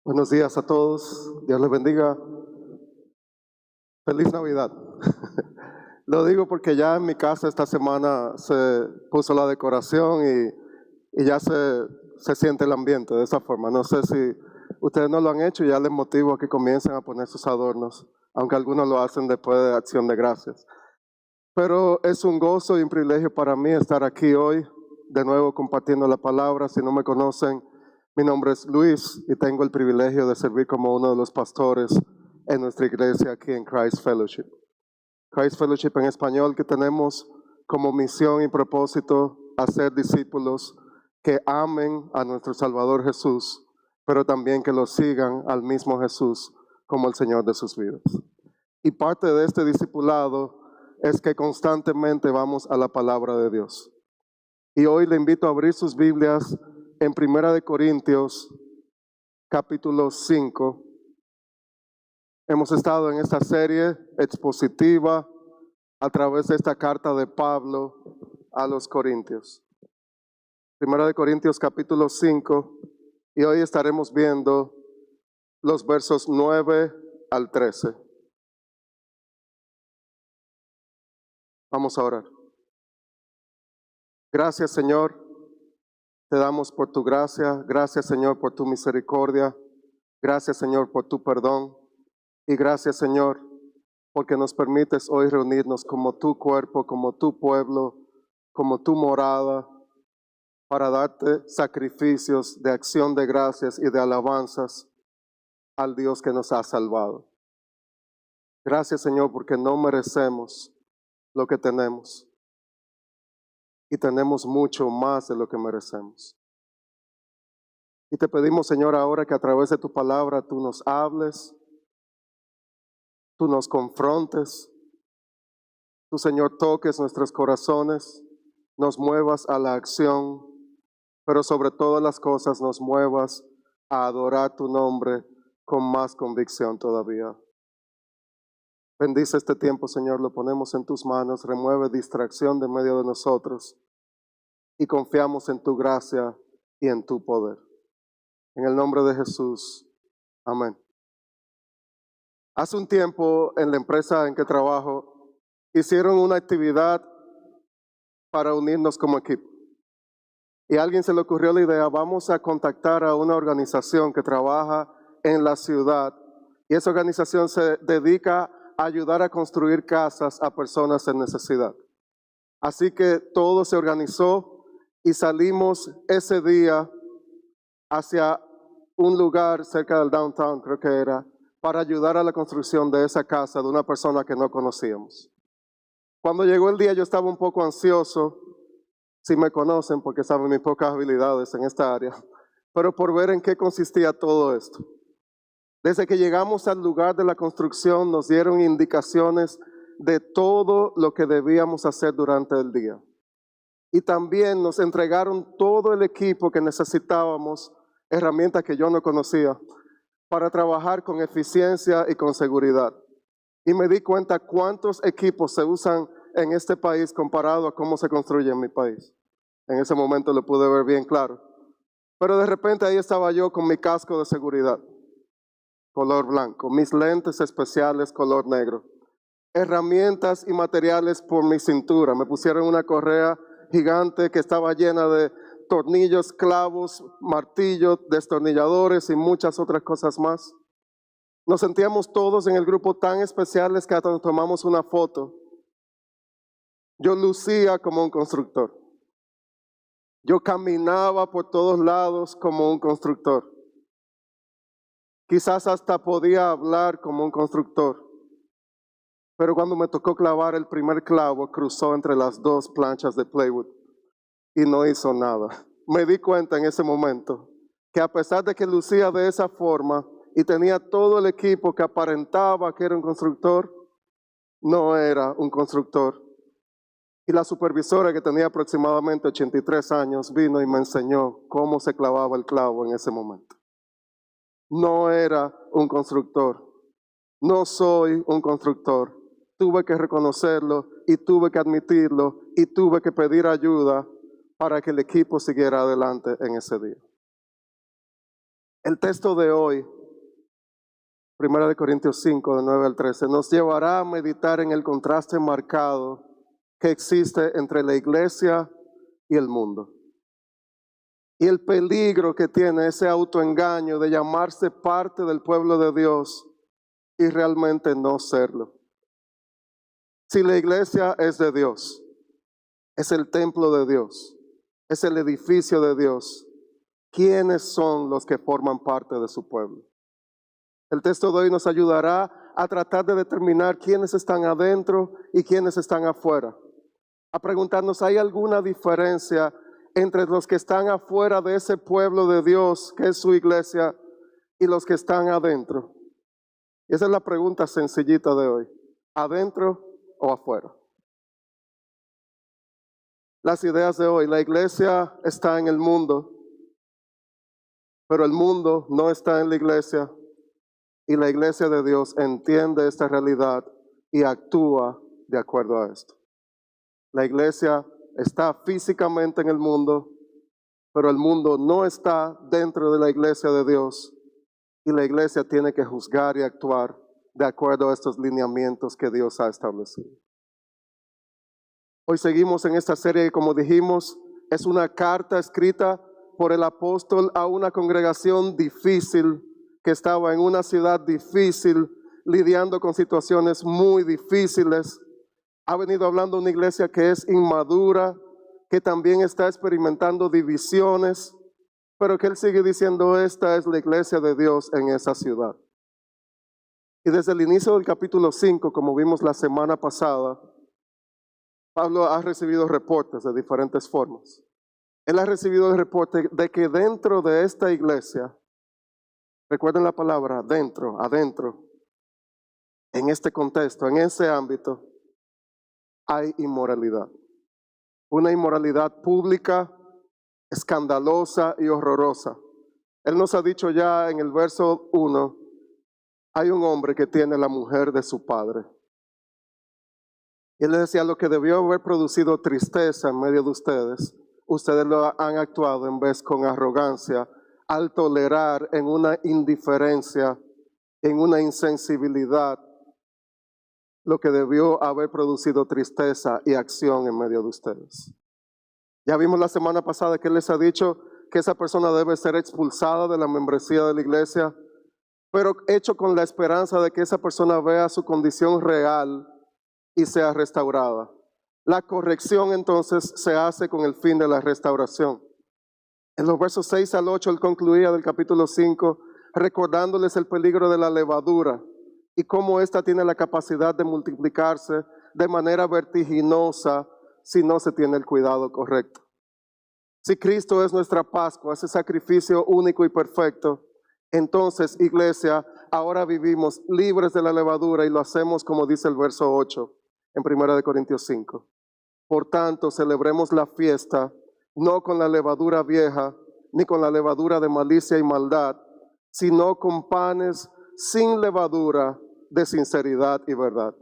Buenos días a todos, Dios les bendiga. Feliz Navidad. Lo digo porque ya en mi casa esta semana se puso la decoración y ya se siente el ambiente de esa forma. No sé si ustedes no lo han hecho y ya les motivo a que comiencen a poner sus adornos, aunque algunos lo hacen después de Acción de Gracias. Pero es un gozo y un privilegio para mí estar aquí hoy, de nuevo compartiendo la palabra. Si no me conocen, mi nombre es Luis y tengo el privilegio de servir como uno de los pastores en nuestra iglesia aquí en Christ Fellowship. Christ Fellowship en español, que tenemos como misión y propósito hacer discípulos que amen a nuestro Salvador Jesús, pero también que lo sigan al mismo Jesús como el Señor de sus vidas. Y parte de este discipulado es que constantemente vamos a la palabra de Dios. Y hoy le invito a abrir sus Biblias en 1 Corintios, capítulo 5. Hemos estado en esta serie expositiva a través de esta carta de Pablo a los Corintios. 1 Corintios, capítulo 5, y hoy estaremos viendo los versos 9 al 13. Vamos a orar. Gracias, Señor. Te damos por tu gracia. Gracias, Señor, por tu misericordia. Gracias, Señor, por tu perdón. Y gracias, Señor, porque nos permites hoy reunirnos como tu cuerpo, como tu pueblo, como tu morada, para darte sacrificios de acción de gracias y de alabanzas al Dios que nos ha salvado. Gracias, Señor, porque no merecemos lo que tenemos. Y tenemos mucho más de lo que merecemos. Y te pedimos, Señor, ahora que a través de tu palabra tú nos hables, tú nos confrontes, tú, Señor, toques nuestros corazones, nos muevas a la acción, pero sobre todas las cosas nos muevas a adorar tu nombre con más convicción todavía. Bendice este tiempo, Señor, lo ponemos en tus manos, remueve distracción de medio de nosotros y confiamos en tu gracia y en tu poder. En el nombre de Jesús, amén. Hace un tiempo en la empresa en que trabajo hicieron una actividad para unirnos como equipo. Y a alguien se le ocurrió la idea, vamos a contactar a una organización que trabaja en la ciudad y esa organización se dedica a ayudar a construir casas a personas en necesidad. Así que todo se organizó y salimos ese día hacia un lugar cerca del downtown, creo que era, para ayudar a la construcción de esa casa de una persona que no conocíamos. Cuando llegó el día yo estaba un poco ansioso, si me conocen porque saben mis pocas habilidades en esta área, pero por ver en qué consistía todo esto. Desde que llegamos al lugar de la construcción nos dieron indicaciones de todo lo que debíamos hacer durante el día. Y también nos entregaron todo el equipo que necesitábamos, herramientas que yo no conocía, para trabajar con eficiencia y con seguridad. Y me di cuenta cuántos equipos se usan en este país comparado a cómo se construye en mi país. En ese momento lo pude ver bien claro. Pero de repente ahí estaba yo con mi casco de seguridad, color blanco, mis lentes especiales, color negro, herramientas y materiales por mi cintura. Me pusieron una correa gigante que estaba llena de tornillos, clavos, martillos, destornilladores y muchas otras cosas más. Nos sentíamos todos en el grupo tan especiales que hasta nos tomamos una foto. Yo lucía como un constructor. Yo caminaba por todos lados como un constructor. Quizás hasta podía hablar como un constructor. Pero cuando me tocó clavar el primer clavo, cruzó entre las dos planchas de plywood y no hizo nada. Me di cuenta en ese momento que a pesar de que lucía de esa forma y tenía todo el equipo que aparentaba que era un constructor, no era un constructor. Y la supervisora, que tenía aproximadamente 83 años, vino y me enseñó cómo se clavaba el clavo en ese momento. No era un constructor. No soy un constructor. Tuve que reconocerlo y tuve que admitirlo y tuve que pedir ayuda para que el equipo siguiera adelante en ese día. El texto de hoy Primera de Corintios 5, de 9 al 13, nos llevará a meditar en el contraste marcado que existe entre la iglesia y el mundo. Y el peligro que tiene ese autoengaño de llamarse parte del pueblo de Dios y realmente no serlo. Si la iglesia es de Dios, es el templo de Dios, es el edificio de Dios, ¿quiénes son los que forman parte de su pueblo? El texto de hoy nos ayudará a tratar de determinar quiénes están adentro y quiénes están afuera. A preguntarnos, ¿hay alguna diferencia entre los que están afuera de ese pueblo de Dios, que es su iglesia, y los que están adentro? Y esa es la pregunta sencillita de hoy. ¿Adentro o afuera? Las ideas de hoy. La iglesia está en el mundo, pero el mundo no está en la iglesia. Y la iglesia de Dios entiende esta realidad y actúa de acuerdo a esto. La iglesia está físicamente en el mundo, pero el mundo no está dentro de la iglesia de Dios. Y la iglesia tiene que juzgar y actuar de acuerdo a estos lineamientos que Dios ha establecido. Hoy seguimos en esta serie que, como dijimos, es una carta escrita por el apóstol a una congregación difícil, que estaba en una ciudad difícil, lidiando con situaciones muy difíciles. Ha venido hablando de una iglesia que es inmadura, que también está experimentando divisiones, pero que él sigue diciendo, esta es la iglesia de Dios en esa ciudad. Y desde el inicio del capítulo 5, como vimos la semana pasada, Pablo ha recibido reportes de diferentes formas. Él ha recibido el reporte de que dentro de esta iglesia, recuerden la palabra dentro, adentro, en este contexto, en ese ámbito, hay inmoralidad. Una inmoralidad pública, escandalosa y horrorosa. Él nos ha dicho ya en el verso 1, hay un hombre que tiene la mujer de su padre. Y él le decía, lo que debió haber producido tristeza en medio de ustedes lo han actuado en vez con arrogancia, al tolerar en una indiferencia, en una insensibilidad, lo que debió haber producido tristeza y acción en medio de ustedes. Ya vimos la semana pasada que él les ha dicho que esa persona debe ser expulsada de la membresía de la iglesia, pero hecho con la esperanza de que esa persona vea su condición real y sea restaurada. La corrección entonces se hace con el fin de la restauración. En los versos 6 al 8 él concluía del capítulo 5 recordándoles el peligro de la levadura y cómo ésta tiene la capacidad de multiplicarse de manera vertiginosa si no se tiene el cuidado correcto. Si Cristo es nuestra Pascua, ese sacrificio único y perfecto, entonces, iglesia, ahora vivimos libres de la levadura y lo hacemos como dice el verso 8 en 1 Corintios 5. Por tanto, celebremos la fiesta no con la levadura vieja, ni con la levadura de malicia y maldad, sino con panes sin levadura de sinceridad y verdad.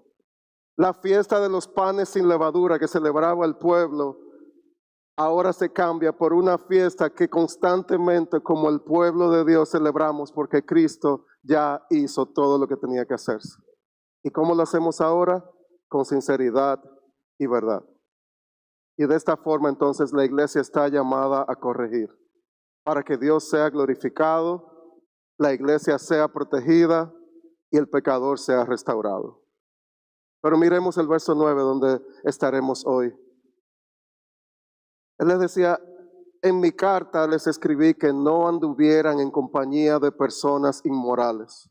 La fiesta de los panes sin levadura que celebraba el pueblo, ahora se cambia por una fiesta que constantemente como el pueblo de Dios celebramos porque Cristo ya hizo todo lo que tenía que hacerse. ¿Y cómo lo hacemos ahora? Con sinceridad y verdad. Y de esta forma entonces la iglesia está llamada a corregir. Para que Dios sea glorificado, la iglesia sea protegida y el pecador sea restaurado. Pero miremos el verso 9 donde estaremos hoy. Él les decía, en mi carta les escribí que no anduvieran en compañía de personas inmorales.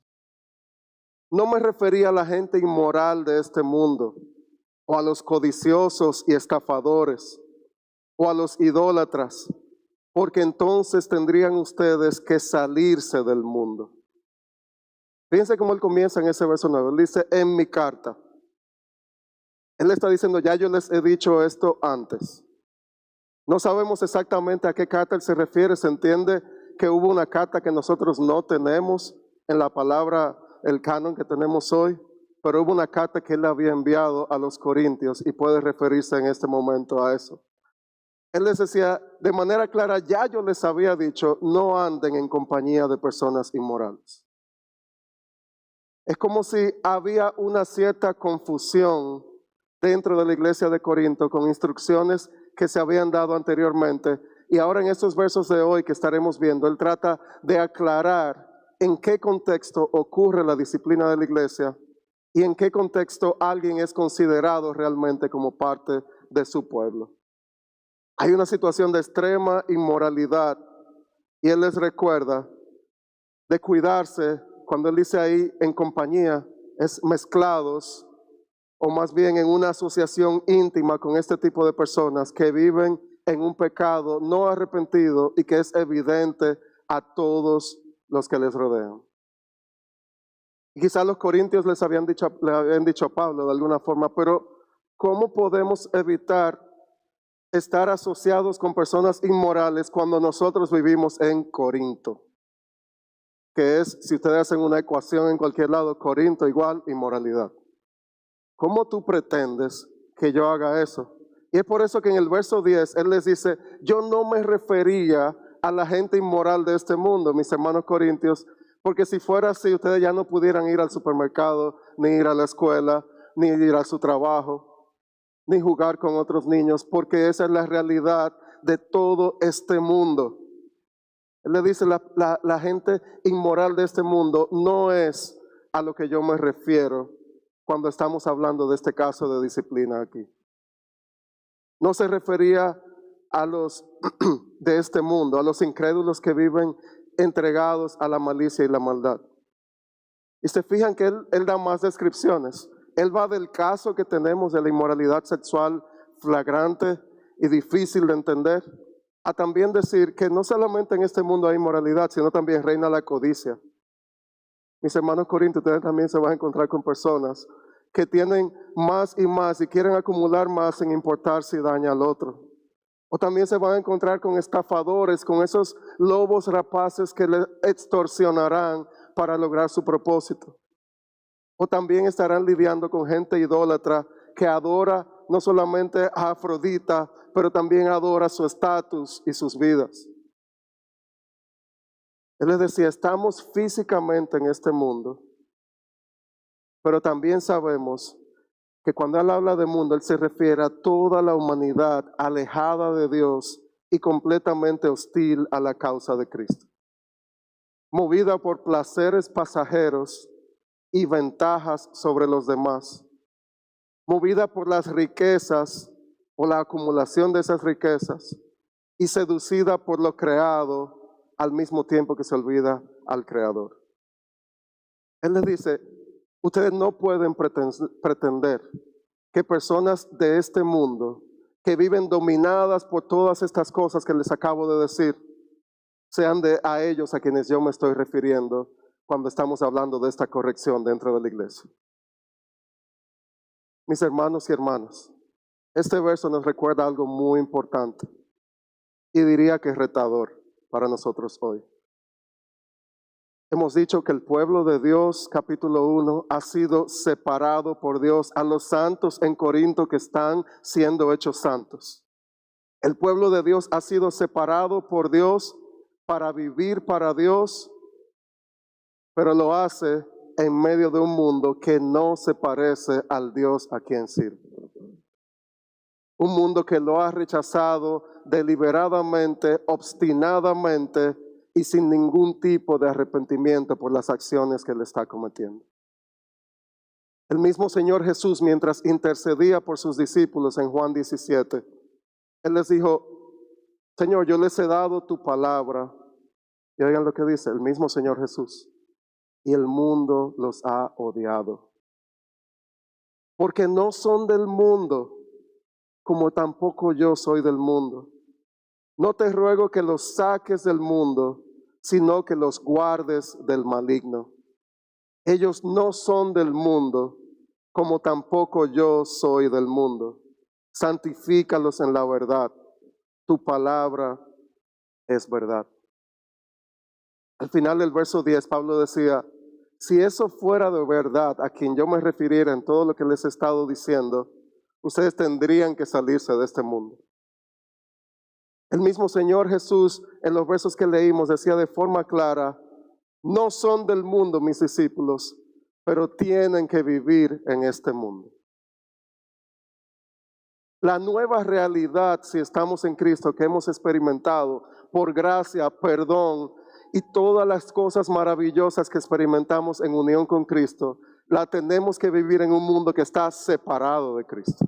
No me refería a la gente inmoral de este mundo, o a los codiciosos y estafadores, o a los idólatras, porque entonces tendrían ustedes que salirse del mundo. Fíjense cómo él comienza en ese verso 9. Él dice, en mi carta. Él está diciendo, ya yo les he dicho esto antes. No sabemos exactamente a qué carta él se refiere. Se entiende que hubo una carta que nosotros no tenemos en la palabra, el canon que tenemos hoy, pero hubo una carta que él había enviado a los corintios y puede referirse en este momento a eso. Él les decía de manera clara, ya yo les había dicho, no anden en compañía de personas inmorales. Es como si había una cierta confusión dentro de la iglesia de Corinto con instrucciones que se habían dado anteriormente. Y ahora en estos versos de hoy que estaremos viendo, él trata de aclarar en qué contexto ocurre la disciplina de la iglesia y en qué contexto alguien es considerado realmente como parte de su pueblo. Hay una situación de extrema inmoralidad y él les recuerda de cuidarse. Cuando él dice ahí en compañía, es mezclados o más bien en una asociación íntima con este tipo de personas que viven en un pecado no arrepentido y que es evidente a todos los que les rodean. Y quizás los corintios le habían dicho a Pablo de alguna forma, pero ¿cómo podemos evitar estar asociados con personas inmorales cuando nosotros vivimos en Corinto? Que es, si ustedes hacen una ecuación en cualquier lado, Corinto igual inmoralidad. ¿Cómo tú pretendes que yo haga eso? Y es por eso que en el verso 10 él les dice, yo no me refería a la gente inmoral de este mundo, mis hermanos corintios, porque si fuera así, ustedes ya no pudieran ir al supermercado, ni ir a la escuela, ni ir a su trabajo, ni jugar con otros niños, porque esa es la realidad de todo este mundo. Él le dice, la gente inmoral de este mundo no es a lo que yo me refiero cuando estamos hablando de este caso de disciplina aquí. No se refería a los de este mundo, a los incrédulos que viven entregados a la malicia y la maldad. Y se fijan que él da más descripciones. Él va del caso que tenemos de la inmoralidad sexual flagrante y difícil de entender, a también decir que no solamente en este mundo hay inmoralidad, sino también reina la codicia. Mis hermanos corintios, ustedes también se van a encontrar con personas que tienen más y más y quieren acumular más sin importar si daña al otro. O también se van a encontrar con estafadores, con esos lobos rapaces que le extorsionarán para lograr su propósito. O también estarán lidiando con gente idólatra que adora no solamente a Afrodita, pero también adora su estatus y sus vidas. Él les decía, estamos físicamente en este mundo, pero también sabemos que cuando él habla de mundo, él se refiere a toda la humanidad alejada de Dios y completamente hostil a la causa de Cristo. Movida por placeres pasajeros y ventajas sobre los demás. Movida por las riquezas o la acumulación de esas riquezas y seducida por lo creado al mismo tiempo que se olvida al Creador. Él les dice, ustedes no pueden pretender que personas de este mundo que viven dominadas por todas estas cosas que les acabo de decir, sean a ellos a quienes yo me estoy refiriendo cuando estamos hablando de esta corrección dentro de la iglesia. Mis hermanos y hermanas, este verso nos recuerda algo muy importante y diría que es retador para nosotros hoy. Hemos dicho que el pueblo de Dios, capítulo 1, ha sido separado por Dios a los santos en Corinto que están siendo hechos santos. El pueblo de Dios ha sido separado por Dios para vivir para Dios, pero lo hace en medio de un mundo que no se parece al Dios a quien sirve. Un mundo que lo ha rechazado deliberadamente, obstinadamente y sin ningún tipo de arrepentimiento por las acciones que él está cometiendo. El mismo Señor Jesús, mientras intercedía por sus discípulos en Juan 17, él les dijo, Señor, yo les he dado tu palabra. Y oigan lo que dice el mismo Señor Jesús. Y el mundo los ha odiado. Porque no son del mundo, como tampoco yo soy del mundo. No te ruego que los saques del mundo, sino que los guardes del maligno. Ellos no son del mundo, como tampoco yo soy del mundo. Santifícalos en la verdad. Tu palabra es verdad. Al final del verso 10, Pablo decía, si eso fuera de verdad a quien yo me refiriera en todo lo que les he estado diciendo, ustedes tendrían que salirse de este mundo. El mismo Señor Jesús, en los versos que leímos, decía de forma clara, no son del mundo mis discípulos, pero tienen que vivir en este mundo. La nueva realidad, si estamos en Cristo, que hemos experimentado por gracia, perdón y todas las cosas maravillosas que experimentamos en unión con Cristo, la tenemos que vivir en un mundo que está separado de Cristo.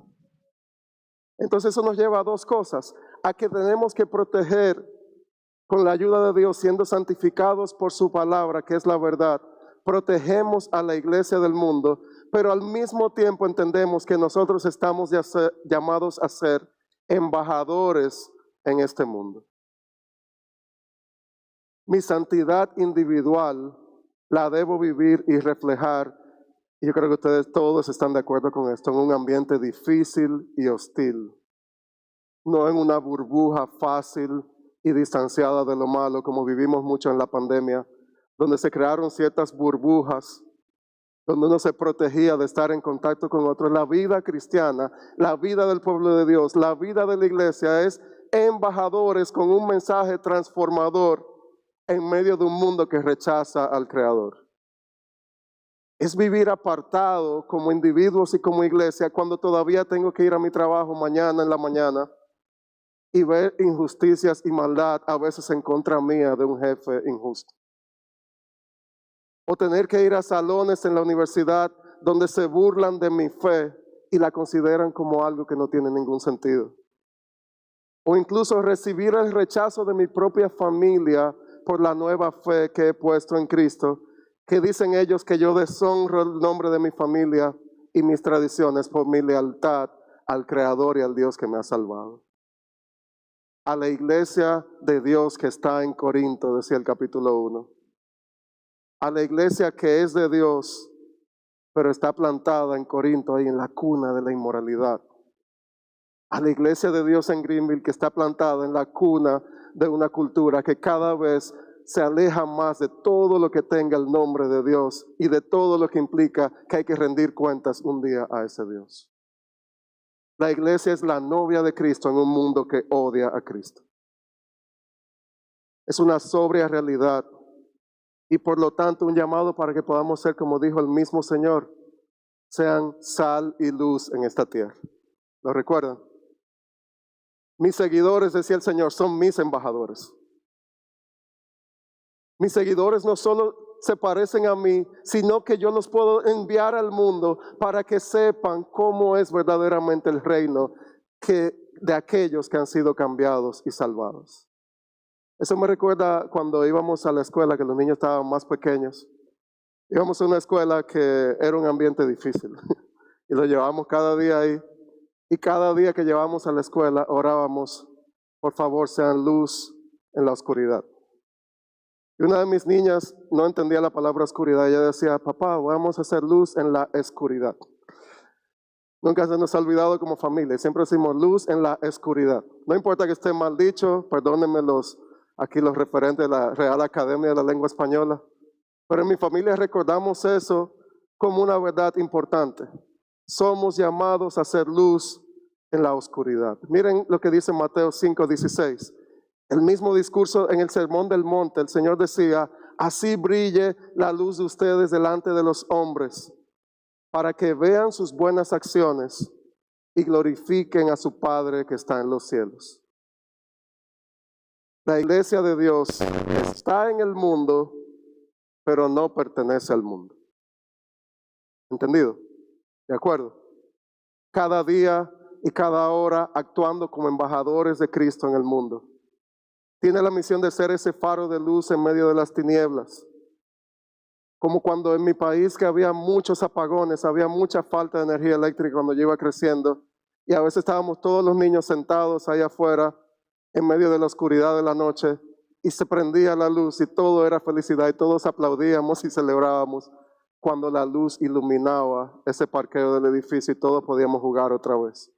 Entonces eso nos lleva a dos cosas, a que tenemos que proteger con la ayuda de Dios, siendo santificados por su palabra, que es la verdad, protegemos a la iglesia del mundo, pero al mismo tiempo entendemos que nosotros estamos llamados a ser embajadores en este mundo. Mi santidad individual la debo vivir y reflejar, y yo creo que ustedes todos están de acuerdo con esto, en un ambiente difícil y hostil, no en una burbuja fácil y distanciada de lo malo, como vivimos mucho en la pandemia, donde se crearon ciertas burbujas, donde uno se protegía de estar en contacto con otros. La vida cristiana, la vida del pueblo de Dios, la vida de la iglesia es embajadores con un mensaje transformador en medio de un mundo que rechaza al Creador. Es vivir apartado como individuos y como iglesia cuando todavía tengo que ir a mi trabajo mañana en la mañana y ver injusticias y maldad a veces en contra mía de un jefe injusto. O tener que ir a salones en la universidad donde se burlan de mi fe y la consideran como algo que no tiene ningún sentido. O incluso recibir el rechazo de mi propia familia por la nueva fe que he puesto en Cristo, que dicen ellos que yo deshonro el nombre de mi familia y mis tradiciones por mi lealtad al Creador y al Dios que me ha salvado. A la iglesia de Dios que está en Corinto, decía el capítulo 1. A la iglesia que es de Dios, pero está plantada en Corinto, ahí en la cuna de la inmoralidad. A la iglesia de Dios en Greenville, que está plantada en la cuna de una cultura que cada vez se aleja más de todo lo que tenga el nombre de Dios y de todo lo que implica que hay que rendir cuentas un día a ese Dios. La iglesia es la novia de Cristo en un mundo que odia a Cristo. Es una sobria realidad y por lo tanto un llamado para que podamos ser, como dijo el mismo Señor, sean sal y luz en esta tierra. ¿Lo recuerdan? Mis seguidores, decía el Señor, son mis embajadores. Mis seguidores no solo se parecen a mí, sino que yo los puedo enviar al mundo para que sepan cómo es verdaderamente el reino de aquellos que han sido cambiados y salvados. Eso me recuerda cuando íbamos a la escuela, que los niños estaban más pequeños. Íbamos a una escuela que era un ambiente difícil y lo llevábamos cada día ahí. Y cada día que llevábamos a la escuela orábamos, por favor sean luz en la oscuridad. Y una de mis niñas no entendía la palabra oscuridad. Ella decía, papá, vamos a hacer luz en la oscuridad. Nunca se nos ha olvidado como familia. Siempre decimos luz en la oscuridad. No importa que esté mal dicho, perdónenme aquí los referentes de la Real Academia de la Lengua Española. Pero en mi familia recordamos eso como una verdad importante. Somos llamados a hacer luz en la oscuridad. Miren lo que dice Mateo 5:16. El mismo discurso en el Sermón del Monte, el Señor decía, así brille la luz de ustedes delante de los hombres, para que vean sus buenas acciones y glorifiquen a su Padre que está en los cielos. La iglesia de Dios está en el mundo, pero no pertenece al mundo. ¿Entendido? ¿De acuerdo? Cada día y cada hora actuando como embajadores de Cristo en el mundo. Tiene la misión de ser ese faro de luz en medio de las tinieblas. Como cuando en mi país que había muchos apagones, había mucha falta de energía eléctrica cuando yo iba creciendo. Y a veces estábamos todos los niños sentados ahí afuera en medio de la oscuridad de la noche y se prendía la luz y todo era felicidad y todos aplaudíamos y celebrábamos cuando la luz iluminaba ese parqueo del edificio y todos podíamos jugar otra vez.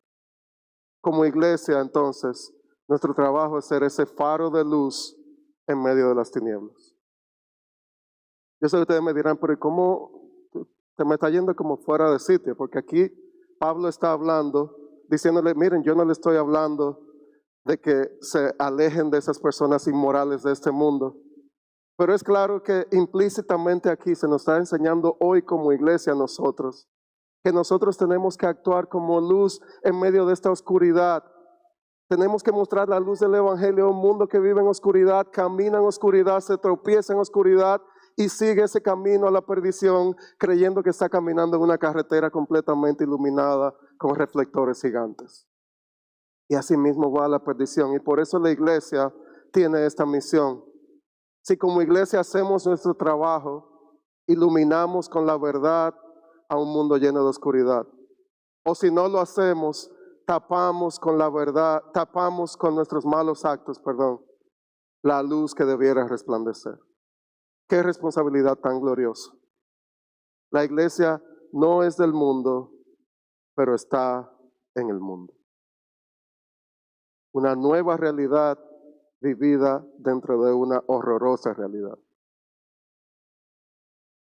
Como iglesia, entonces, nuestro trabajo es ser ese faro de luz en medio de las tinieblas. Yo sé que ustedes me dirán, pero ¿cómo te me está yendo como fuera de sitio? Porque aquí Pablo está hablando, diciéndole, miren, yo no le estoy hablando de que se alejen de esas personas inmorales de este mundo. Pero es claro que implícitamente aquí se nos está enseñando hoy como iglesia a nosotros, que nosotros tenemos que actuar como luz en medio de esta oscuridad. Tenemos que mostrar la luz del Evangelio a un mundo que vive en oscuridad, camina en oscuridad, se tropieza en oscuridad y sigue ese camino a la perdición, creyendo que está caminando en una carretera completamente iluminada con reflectores gigantes. Y así mismo va a la perdición. Y por eso la iglesia tiene esta misión. Si como iglesia hacemos nuestro trabajo, iluminamos con la verdad a un mundo lleno de oscuridad. O si no lo hacemos, tapamos con la verdad, tapamos con nuestros malos actos, la luz que debiera resplandecer. Qué responsabilidad tan gloriosa. La iglesia no es del mundo, pero está en el mundo. Una nueva realidad vivida dentro de una horrorosa realidad.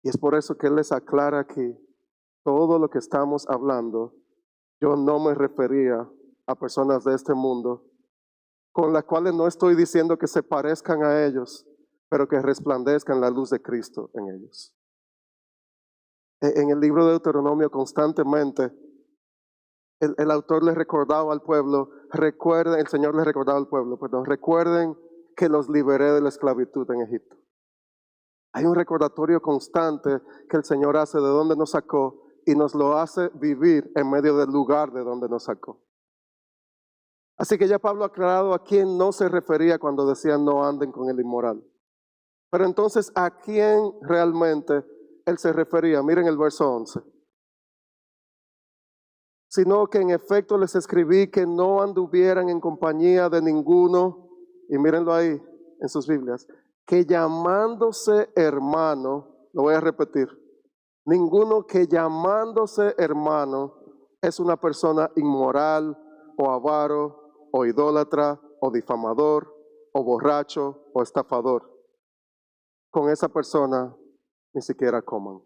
Y es por eso que Él les aclara aquí todo lo que estamos hablando. Yo no me refería a personas de este mundo, con las cuales no estoy diciendo que se parezcan a ellos, pero que resplandezcan la luz de Cristo en ellos. En el libro de Deuteronomio constantemente, el autor le recordaba al pueblo, el Señor le recordaba al pueblo, recuerden que los liberé de la esclavitud en Egipto. Hay un recordatorio constante que el Señor hace de dónde nos sacó y nos lo hace vivir en medio del lugar de donde nos sacó. Así que ya Pablo ha aclarado a quién no se refería cuando decía no anden con el inmoral. Pero entonces, ¿a quién realmente él se refería? Miren el verso 11. Sino que en efecto les escribí que no anduvieran en compañía de ninguno, y mírenlo ahí en sus Biblias, que llamándose hermano, lo voy a repetir, ninguno que llamándose hermano es una persona inmoral o avaro o idólatra o difamador o borracho o estafador. Con esa persona ni siquiera coman.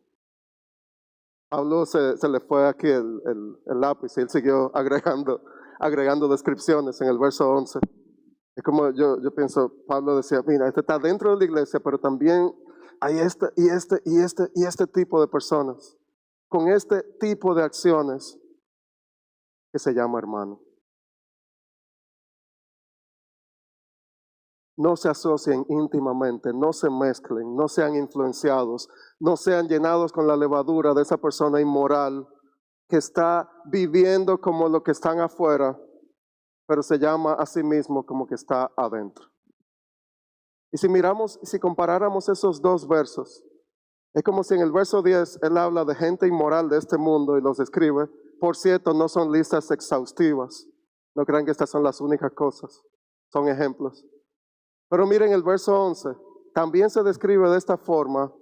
Pablo se le fue aquí el lápiz y él siguió agregando descripciones en el verso 11. Es como yo pienso, Pablo decía, mira, este está dentro de la iglesia, pero también hay este tipo de personas, con este tipo de acciones que se llama hermano. No se asocien íntimamente, no se mezclen, no sean influenciados, no sean llenados con la levadura de esa persona inmoral que está viviendo como lo que están afuera, pero se llama a sí mismo como que está adentro. Y si comparáramos esos dos versos, es como si en el verso 10 él habla de gente inmoral de este mundo y los describe. Por cierto, no son listas exhaustivas. No crean que estas son las únicas cosas. Son ejemplos. Pero miren el verso 11. También se describe de esta forma,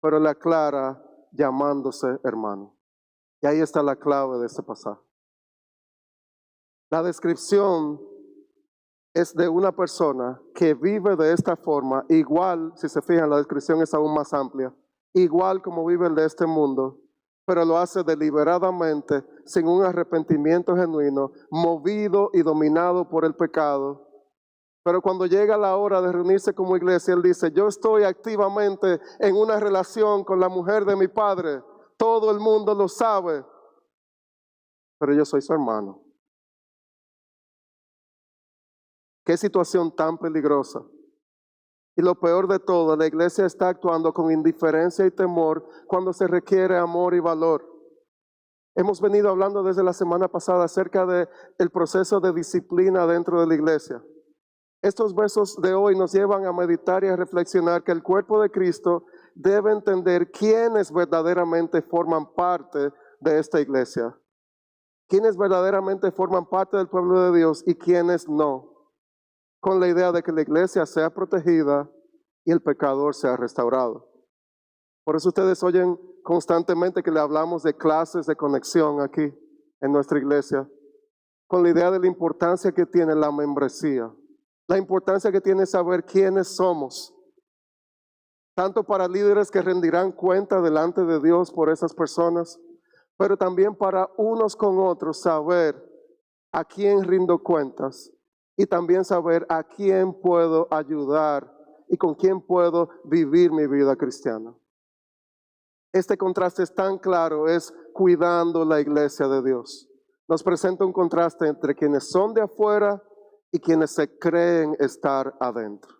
pero le aclara llamándose hermano. Y ahí está la clave de este pasaje. La descripción es de una persona que vive de esta forma, igual, si se fijan, la descripción es aún más amplia, igual como vive el de este mundo, pero lo hace deliberadamente, sin un arrepentimiento genuino, movido y dominado por el pecado. Pero cuando llega la hora de reunirse como iglesia, él dice, yo estoy activamente en una relación con la mujer de mi padre, todo el mundo lo sabe, pero yo soy su hermano. Qué situación tan peligrosa. Y lo peor de todo, la iglesia está actuando con indiferencia y temor cuando se requiere amor y valor. Hemos venido hablando desde la semana pasada acerca del proceso de disciplina dentro de la iglesia. Estos versos de hoy nos llevan a meditar y a reflexionar que el cuerpo de Cristo debe entender quiénes verdaderamente forman parte de esta iglesia. Quiénes verdaderamente forman parte del pueblo de Dios y quiénes no. Con la idea de que la iglesia sea protegida y el pecador sea restaurado. Por eso ustedes oyen constantemente que le hablamos de clases de conexión aquí en nuestra iglesia, con la idea de la importancia que tiene la membresía, la importancia que tiene saber quiénes somos, tanto para líderes que rendirán cuenta delante de Dios por esas personas, pero también para unos con otros saber a quién rindo cuentas. Y también saber a quién puedo ayudar y con quién puedo vivir mi vida cristiana. Este contraste es tan claro, es cuidando la iglesia de Dios. Nos presenta un contraste entre quienes son de afuera y quienes se creen estar adentro.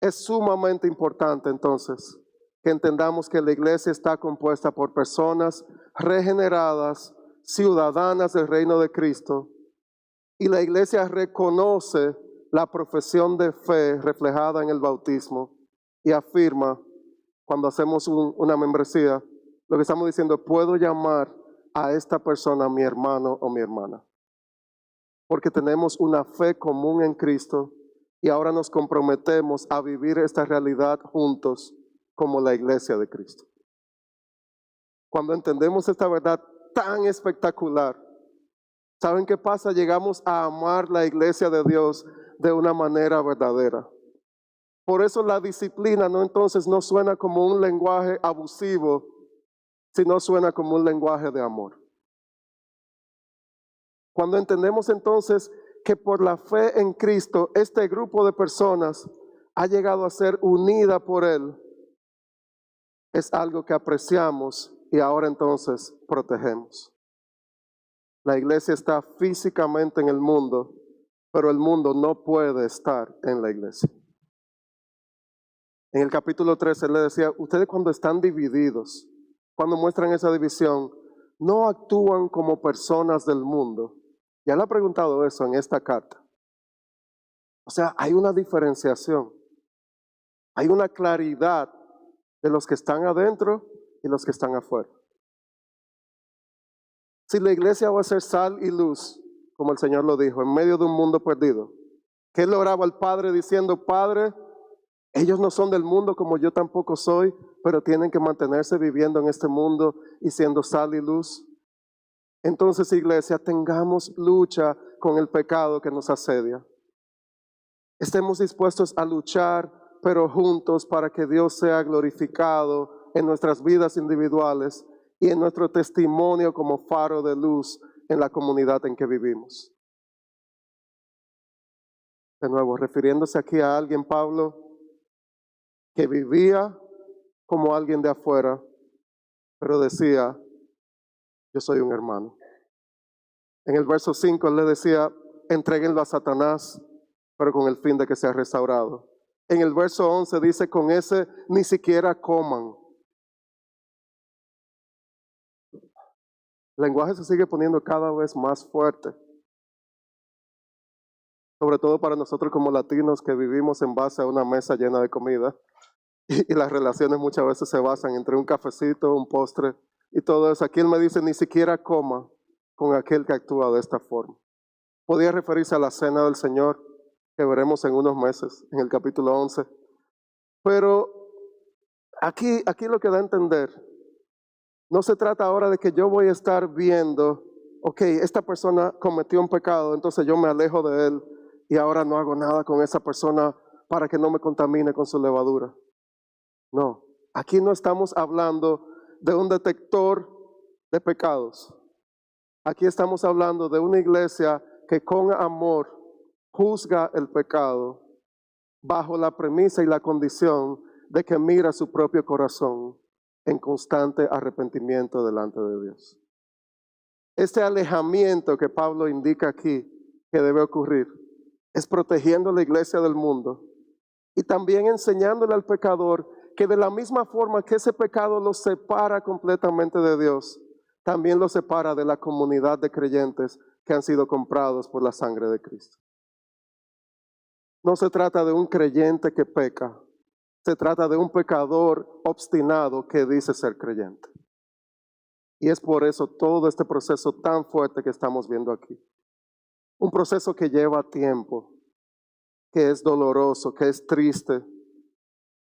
Es sumamente importante entonces que entendamos que la iglesia está compuesta por personas regeneradas, ciudadanas del reino de Cristo, y la iglesia reconoce la profesión de fe reflejada en el bautismo y afirma, cuando hacemos una membresía, lo que estamos diciendo, puedo llamar a esta persona mi hermano o mi hermana, porque tenemos una fe común en Cristo y ahora nos comprometemos a vivir esta realidad juntos como la iglesia de Cristo. Cuando entendemos esta verdad tan espectacular, ¿saben qué pasa? Llegamos a amar la iglesia de Dios de una manera verdadera. Por eso la disciplina entonces no suena como un lenguaje abusivo, sino suena como un lenguaje de amor. Cuando entendemos entonces que por la fe en Cristo, este grupo de personas ha llegado a ser unida por Él, es algo que apreciamos y ahora entonces protegemos. La iglesia está físicamente en el mundo, pero el mundo no puede estar en la iglesia. En el capítulo 13 él le decía, ustedes cuando están divididos, cuando muestran esa división, no actúan como personas del mundo. Ya le ha preguntado eso en esta carta. O sea, hay una diferenciación, hay una claridad de los que están adentro y los que están afuera. Si la iglesia va a ser sal y luz, como el Señor lo dijo, en medio de un mundo perdido, que él oraba al Padre diciendo, Padre, ellos no son del mundo como yo tampoco soy, pero tienen que mantenerse viviendo en este mundo y siendo sal y luz. Entonces, iglesia, tengamos lucha con el pecado que nos asedia. Estemos dispuestos a luchar, pero juntos para que Dios sea glorificado en nuestras vidas individuales y en nuestro testimonio como faro de luz en la comunidad en que vivimos. De nuevo, refiriéndose aquí a alguien, Pablo, que vivía como alguien de afuera, pero decía, yo soy un hermano. En el verso 5 él le decía, entréguenlo a Satanás, pero con el fin de que sea restaurado. En el verso 11 dice, con ese ni siquiera coman. El lenguaje se sigue poniendo cada vez más fuerte. Sobre todo para nosotros como latinos que vivimos en base a una mesa llena de comida. Y las relaciones muchas veces se basan entre un cafecito, un postre y todo eso. Aquí él me dice, ni siquiera coma con aquel que actúa de esta forma. Podía referirse a la cena del Señor, que veremos en unos meses, en el capítulo 11. Pero aquí lo que da a entender, no se trata ahora de que yo voy a estar viendo, ok, esta persona cometió un pecado, entonces yo me alejo de él y ahora no hago nada con esa persona para que no me contamine con su levadura. No, aquí no estamos hablando de un detector de pecados. Aquí estamos hablando de una iglesia que con amor juzga el pecado bajo la premisa y la condición de que mira su propio corazón en constante arrepentimiento delante de Dios. Este alejamiento que Pablo indica aquí que debe ocurrir es protegiendo la iglesia del mundo y también enseñándole al pecador que de la misma forma que ese pecado lo separa completamente de Dios, también lo separa de la comunidad de creyentes que han sido comprados por la sangre de Cristo. No se trata de un creyente que peca, se trata de un pecador obstinado que dice ser creyente. Y es por eso todo este proceso tan fuerte que estamos viendo aquí. Un proceso que lleva tiempo, que es doloroso, que es triste,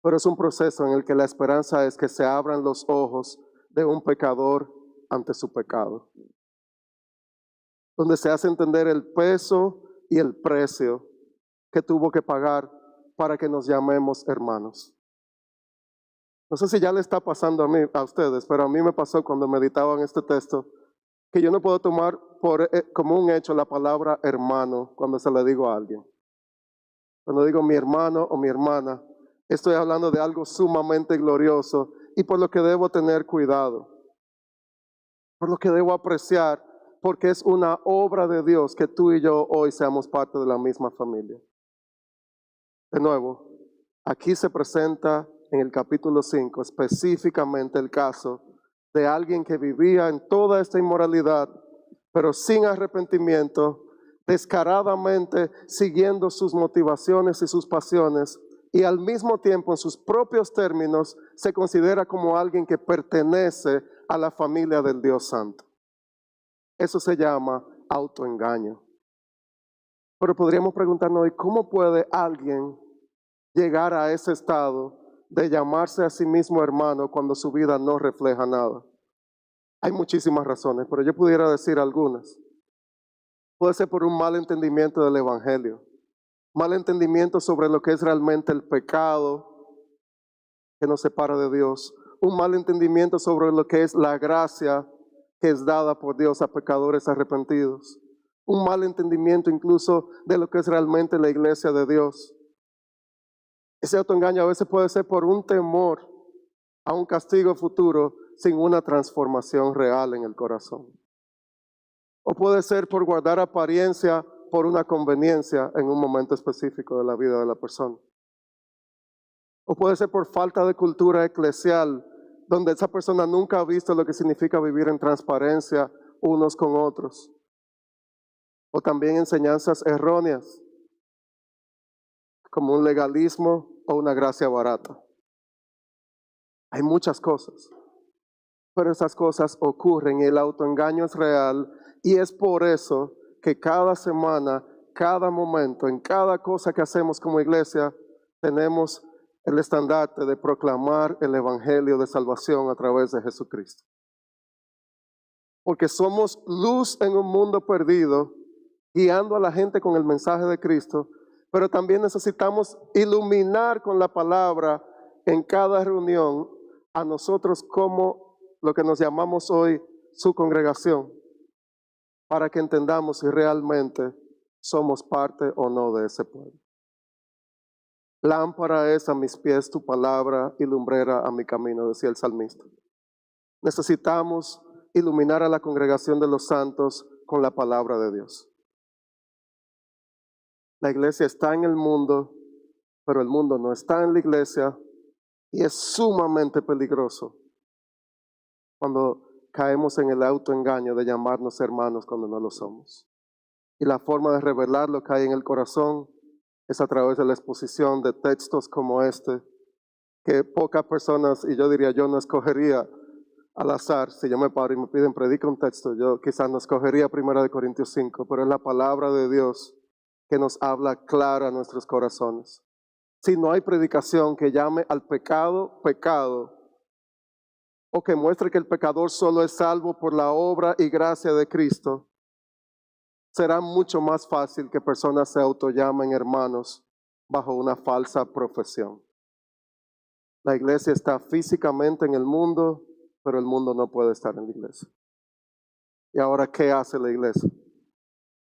pero es un proceso en el que la esperanza es que se abran los ojos de un pecador ante su pecado, donde se hace entender el peso y el precio que tuvo que pagar para que nos llamemos hermanos. No sé si ya le está pasando a ustedes, pero a mí me pasó cuando meditaba en este texto, que yo no puedo tomar como un hecho la palabra hermano cuando se le digo a alguien. Cuando digo mi hermano o mi hermana, estoy hablando de algo sumamente glorioso y por lo que debo tener cuidado, por lo que debo apreciar, porque es una obra de Dios que tú y yo hoy seamos parte de la misma familia. De nuevo, aquí se presenta en el capítulo 5 específicamente el caso de alguien que vivía en toda esta inmoralidad, pero sin arrepentimiento, descaradamente siguiendo sus motivaciones y sus pasiones, y al mismo tiempo en sus propios términos se considera como alguien que pertenece a la familia del Dios Santo. Eso se llama autoengaño. Pero podríamos preguntarnos hoy, ¿cómo puede alguien llegar a ese estado de llamarse a sí mismo hermano cuando su vida no refleja nada? Hay muchísimas razones, pero yo pudiera decir algunas. Puede ser por un mal entendimiento del Evangelio, mal entendimiento sobre lo que es realmente el pecado que nos separa de Dios, un mal entendimiento sobre lo que es la gracia que es dada por Dios a pecadores arrepentidos, un mal entendimiento incluso de lo que es realmente la iglesia de Dios. Ese autoengaño a veces puede ser por un temor a un castigo futuro sin una transformación real en el corazón. O puede ser por guardar apariencia por una conveniencia en un momento específico de la vida de la persona. O puede ser por falta de cultura eclesial, donde esa persona nunca ha visto lo que significa vivir en transparencia unos con otros. O también enseñanzas erróneas, como un legalismo o una gracia barata. Hay muchas cosas, pero esas cosas ocurren y el autoengaño es real, y es por eso que cada semana, cada momento, en cada cosa que hacemos como iglesia, tenemos el estandarte de proclamar el evangelio de salvación a través de Jesucristo. Porque somos luz en un mundo perdido, guiando a la gente con el mensaje de Cristo, pero también necesitamos iluminar con la palabra en cada reunión a nosotros como lo que nos llamamos hoy su congregación, para que entendamos si realmente somos parte o no de ese pueblo. Lámpara es a mis pies tu palabra y lumbrera a mi camino, decía el salmista. Necesitamos iluminar a la congregación de los santos con la palabra de Dios. La iglesia está en el mundo, pero el mundo no está en la iglesia, y es sumamente peligroso cuando caemos en el autoengaño de llamarnos hermanos cuando no lo somos. Y la forma de revelar lo que hay en el corazón es a través de la exposición de textos como este, que pocas personas, y yo diría, yo no escogería al azar. Si yo me paro y me piden predica un texto, yo quizás no escogería 1 Corintios 5, pero es la palabra de Dios que nos habla claro a nuestros corazones. Si no hay predicación que llame al pecado, pecado, o que muestre que el pecador solo es salvo por la obra y gracia de Cristo, será mucho más fácil que personas se autollamen hermanos bajo una falsa profesión. La iglesia está físicamente en el mundo, pero el mundo no puede estar en la iglesia. ¿Y ahora qué hace la iglesia?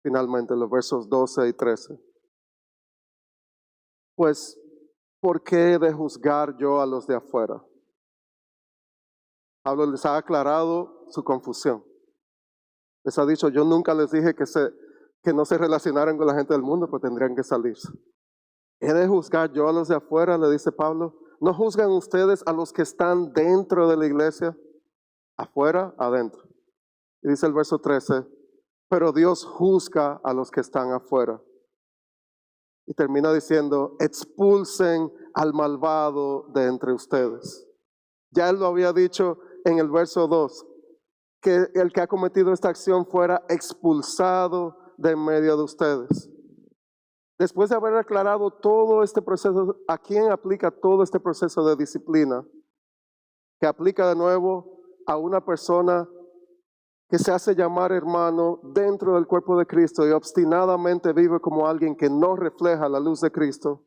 Finalmente, los versos 12 y 13. Pues, ¿por qué he de juzgar yo a los de afuera? Pablo les ha aclarado su confusión. Les ha dicho, yo nunca les dije que no se relacionaran con la gente del mundo, pues tendrían que salirse. ¿He de juzgar yo a los de afuera? Le dice Pablo. ¿No juzgan ustedes a los que están dentro de la iglesia? Afuera, adentro. Y dice el verso 13, pero Dios juzga a los que están afuera. Y termina diciendo, expulsen al malvado de entre ustedes. Ya él lo había dicho en el verso 2, que el que ha cometido esta acción fuera expulsado de en medio de ustedes. Después de haber aclarado todo este proceso, ¿a quién aplica todo este proceso de disciplina? Que aplica de nuevo a una persona que se hace llamar hermano dentro del cuerpo de Cristo y obstinadamente vive como alguien que no refleja la luz de Cristo.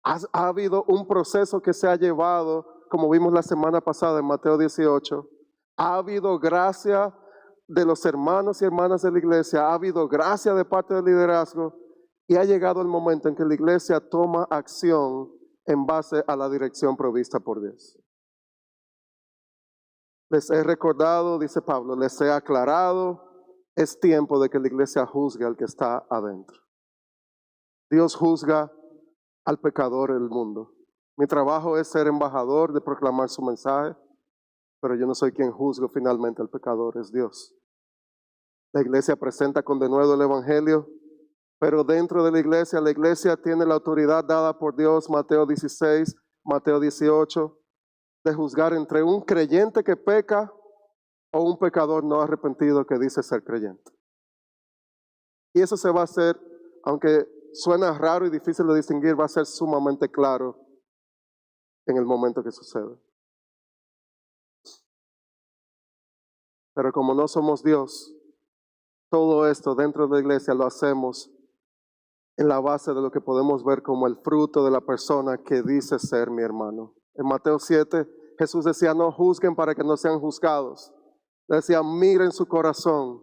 Ha habido un proceso que se ha llevado, como vimos la semana pasada en Mateo 18. Ha habido gracia de los hermanos y hermanas de la iglesia, ha habido gracia de parte del liderazgo, Y ha llegado el momento en que la iglesia toma acción en base a la dirección provista por Dios. Les he recordado, dice Pablo, les he aclarado, es tiempo de que la iglesia juzgue al que está adentro. Dios juzga al pecador del mundo. Mi trabajo es ser embajador de proclamar su mensaje, pero yo no soy quien juzgo finalmente al pecador, es Dios. La iglesia presenta con denuedo el evangelio, pero dentro de la iglesia tiene la autoridad dada por Dios, Mateo 16, Mateo 18, de juzgar entre un creyente que peca o un pecador no arrepentido que dice ser creyente. Y eso se va a hacer, aunque suena raro y difícil de distinguir, va a ser sumamente claro en el momento que sucede. Pero como no somos Dios, todo esto dentro de la iglesia lo hacemos en la base de lo que podemos ver como el fruto de la persona que dice ser mi hermano. En Mateo 7, Jesús decía, no juzguen para que no sean juzgados. Decía, miren su corazón,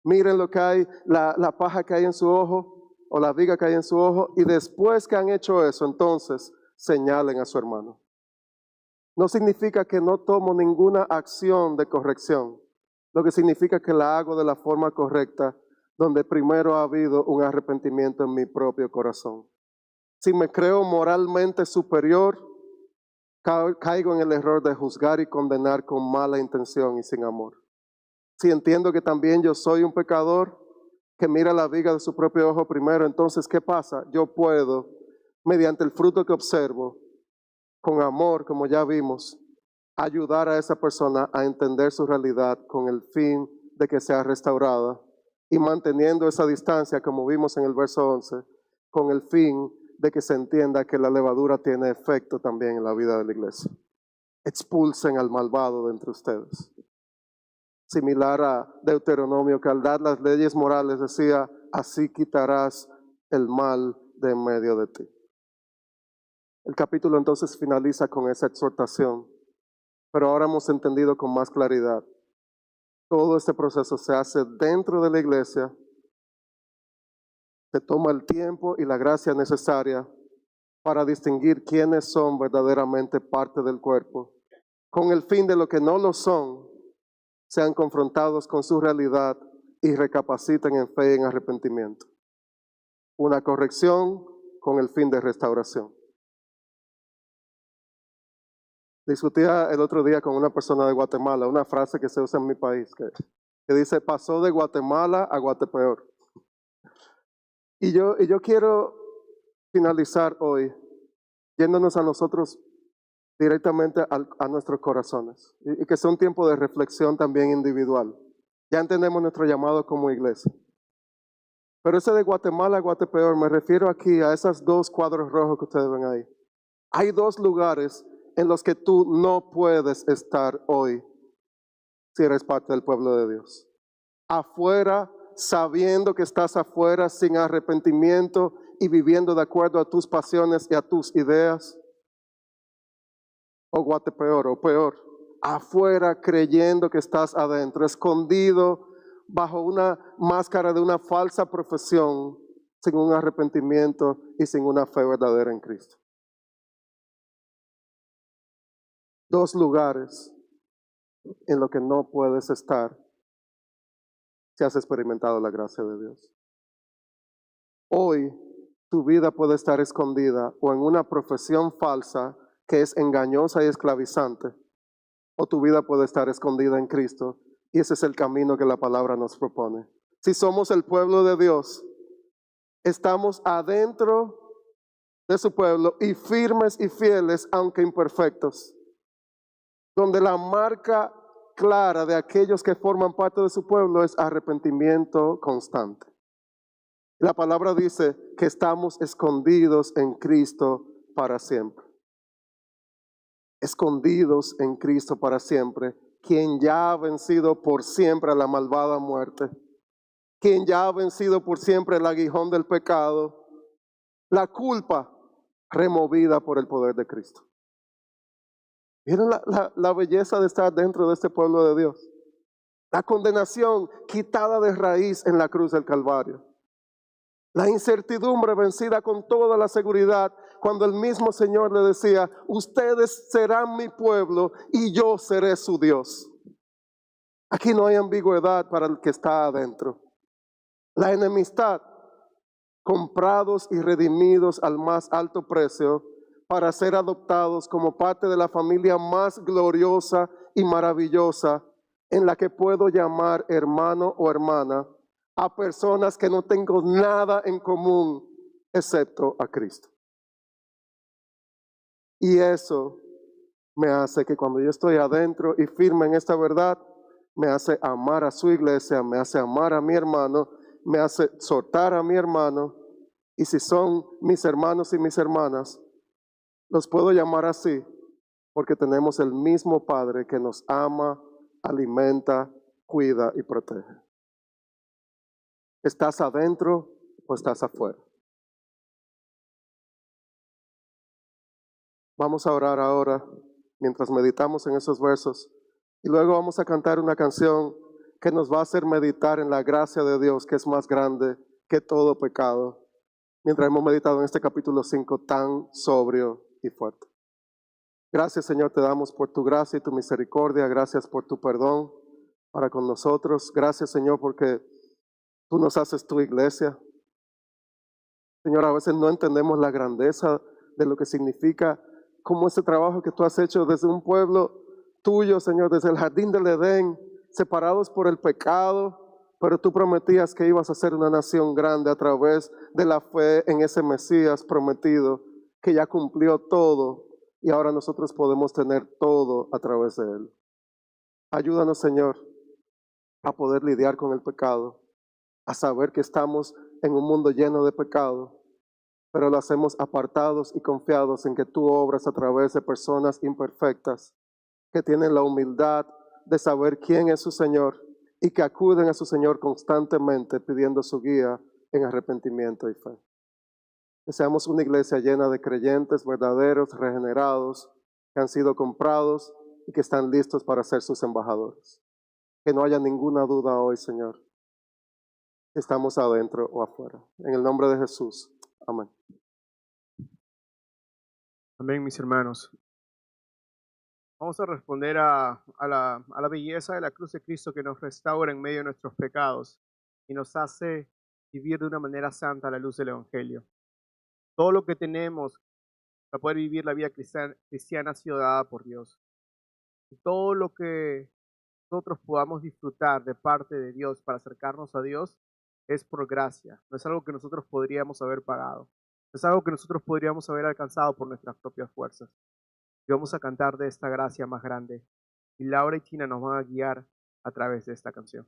miren lo que hay, la paja que hay en su ojo, o la viga que hay en su ojo, y después que han hecho eso, entonces señalen a su hermano. No significa que no tomo ninguna acción de corrección, lo que significa que la hago de la forma correcta, donde primero ha habido un arrepentimiento en mi propio corazón. Si me creo moralmente superior, caigo en el error de juzgar y condenar con mala intención y sin amor. Si entiendo que también yo soy un pecador que mira la viga de su propio ojo primero, entonces, ¿qué pasa? Yo puedo, mediante el fruto que observo, con amor, como ya vimos, ayudar a esa persona a entender su realidad con el fin de que sea restaurada y manteniendo esa distancia, como vimos en el verso 11, con el fin de que se entienda que la levadura tiene efecto también en la vida de la iglesia. Expulsen al malvado de entre ustedes. Similar a Deuteronomio, que al dar las leyes morales decía, así quitarás el mal de en medio de ti. El capítulo entonces finaliza con esa exhortación, pero ahora hemos entendido con más claridad. Todo este proceso se hace dentro de la iglesia, se toma el tiempo y la gracia necesaria para distinguir quiénes son verdaderamente parte del cuerpo, con el fin de lo que no lo son, sean confrontados con su realidad y recapaciten en fe y en arrepentimiento. Una corrección con el fin de restauración. Discutía el otro día con una persona de Guatemala, una frase que se usa en mi país, que dice, pasó de Guatemala a Guatepeor. Y yo quiero finalizar hoy yéndonos a nosotros directamente a nuestros corazones y que sea un tiempo de reflexión también individual. Ya entendemos nuestro llamado como iglesia. Pero ese de Guatemala a Guatepeor, me refiero aquí a esos dos cuadros rojos que ustedes ven ahí. Hay dos lugares en los que tú no puedes estar hoy si eres parte del pueblo de Dios. Afuera, sabiendo que estás afuera sin arrepentimiento y viviendo de acuerdo a tus pasiones y a tus ideas. O Guatepeor, o peor, afuera creyendo que estás adentro, escondido bajo una máscara de una falsa profesión, sin un arrepentimiento y sin una fe verdadera en Cristo. Dos lugares en los que no puedes estar si has experimentado la gracia de Dios. Hoy tu vida puede estar escondida o en una profesión falsa que es engañosa y esclavizante, o tu vida puede estar escondida en Cristo, y ese es el camino que la palabra nos propone. Si somos el pueblo de Dios, estamos adentro de su pueblo y firmes y fieles, aunque imperfectos, donde la marca clara de aquellos que forman parte de su pueblo es arrepentimiento constante. La palabra dice que estamos escondidos en Cristo para siempre. Escondidos en Cristo para siempre, quien ya ha vencido por siempre a la malvada muerte, quien ya ha vencido por siempre el aguijón del pecado, la culpa removida por el poder de Cristo. ¿Vieron la belleza de estar dentro de este pueblo de Dios? La condenación quitada de raíz en la cruz del Calvario. La incertidumbre vencida con toda la seguridad, cuando el mismo Señor le decía, ustedes serán mi pueblo y yo seré su Dios. Aquí no hay ambigüedad para el que está adentro. La enemistad, comprados y redimidos al más alto precio para ser adoptados como parte de la familia más gloriosa y maravillosa en la que puedo llamar hermano o hermana a personas que no tengo nada en común excepto a Cristo. Y eso me hace que cuando yo estoy adentro y firme en esta verdad, me hace amar a su iglesia, me hace amar a mi hermano, me hace soltar a mi hermano. Y si son mis hermanos y mis hermanas, los puedo llamar así porque tenemos el mismo Padre que nos ama, alimenta, cuida y protege. ¿Estás adentro o estás afuera? Vamos a orar ahora mientras meditamos en esos versos y luego vamos a cantar una canción que nos va a hacer meditar en la gracia de Dios que es más grande que todo pecado, mientras hemos meditado en este capítulo 5 tan sobrio y fuerte. Gracias, Señor, te damos por tu gracia y tu misericordia. Gracias por tu perdón para con nosotros. Gracias, Señor, porque tú nos haces tu iglesia. Señor, a veces no entendemos la grandeza de lo que significa como ese trabajo que tú has hecho desde un pueblo tuyo, Señor, desde el jardín del Edén, separados por el pecado, pero tú prometías que ibas a ser una nación grande a través de la fe en ese Mesías prometido, que ya cumplió todo y ahora nosotros podemos tener todo a través de él. Ayúdanos, Señor, a poder lidiar con el pecado, a saber que estamos en un mundo lleno de pecado, pero lo hacemos apartados y confiados en que tú obras a través de personas imperfectas que tienen la humildad de saber quién es su Señor y que acuden a su Señor constantemente pidiendo su guía en arrepentimiento y fe. Que seamos una iglesia llena de creyentes verdaderos, regenerados, que han sido comprados y que están listos para ser sus embajadores. Que no haya ninguna duda hoy, Señor, si estamos adentro o afuera. En el nombre de Jesús. Amén. Amén, mis hermanos. Vamos a responder a la belleza de la cruz de Cristo que nos restaura en medio de nuestros pecados y nos hace vivir de una manera santa a la luz del Evangelio. Todo lo que tenemos para poder vivir la vida cristiana ha sido dada por Dios. Y todo lo que nosotros podamos disfrutar de parte de Dios para acercarnos a Dios es por gracia. No es algo que nosotros podríamos haber pagado. No es algo que nosotros podríamos haber alcanzado por nuestras propias fuerzas. Y vamos a cantar de esta gracia más grande. Y Laura y Tina nos van a guiar a través de esta canción.